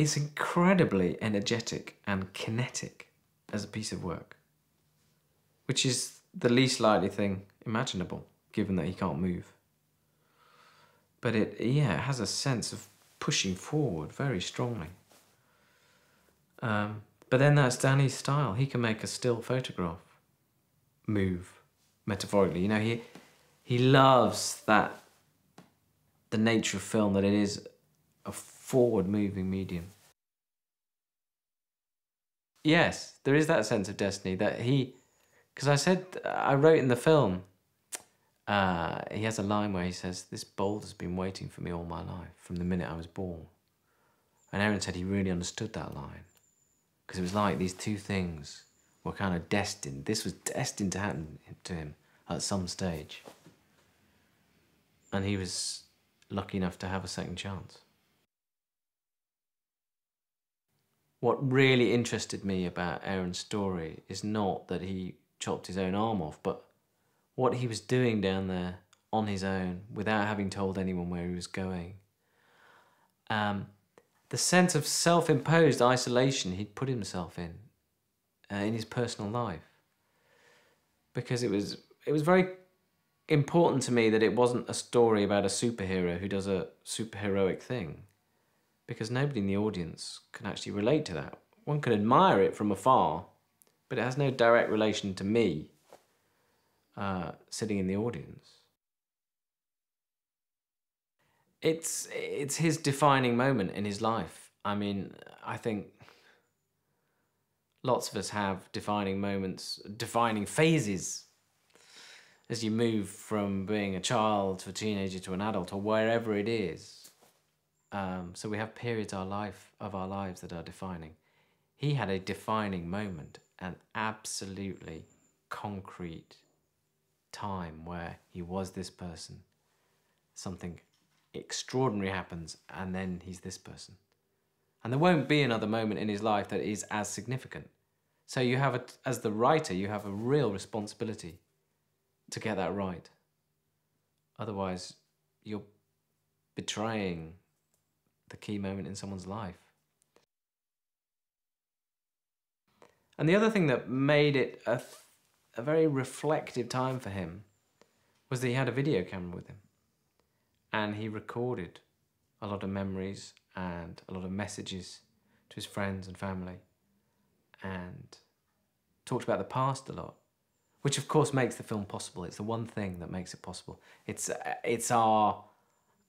It's incredibly energetic and kinetic as a piece of work, which is the least likely thing imaginable, given that he can't move. But it has a sense of pushing forward very strongly. But then that's Danny's style. He can make a still photograph move, metaphorically. You know, he loves that, the nature of film, that it is a forward-moving medium. Yes, there is that sense of destiny that because I wrote in the film, he has a line where he says, "This boulder's been waiting for me all my life, from the minute I was born." And Aaron said he really understood that line, because it was like these two things were kind of destined. This was destined to happen to him at some stage. And he was lucky enough to have a second chance. What really interested me about Aaron's story is not that he chopped his own arm off, but what he was doing down there on his own without having told anyone where he was going. The sense of self-imposed isolation he'd put himself in his personal life. Because it was very important to me that it wasn't a story about a superhero who does a superheroic thing, because nobody in the audience can actually relate to that. One can admire it from afar, but it has no direct relation to me sitting in the audience. It's his defining moment in his life. I mean, I think lots of us have defining moments, defining phases, as you move from being a child to a teenager to an adult, or wherever it is. So we have periods of our lives that are defining. He had a defining moment, an absolutely concrete time where he was this person. Something extraordinary happens, and then he's this person. And there won't be another moment in his life that is as significant. So you have, as the writer, you have a real responsibility to get that right. Otherwise, you're betraying the key moment in someone's life. And the other thing that made it a very reflective time for him was that he had a video camera with him. And he recorded a lot of memories and a lot of messages to his friends and family, and talked about the past a lot, which of course makes the film possible. It's the one thing that makes it possible. It's our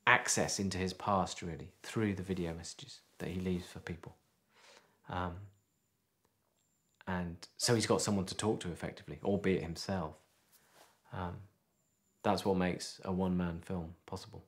access into his past, really, through the video messages that he leaves for people. And so he's got someone to talk to effectively, albeit himself. That's what makes a one-man film possible.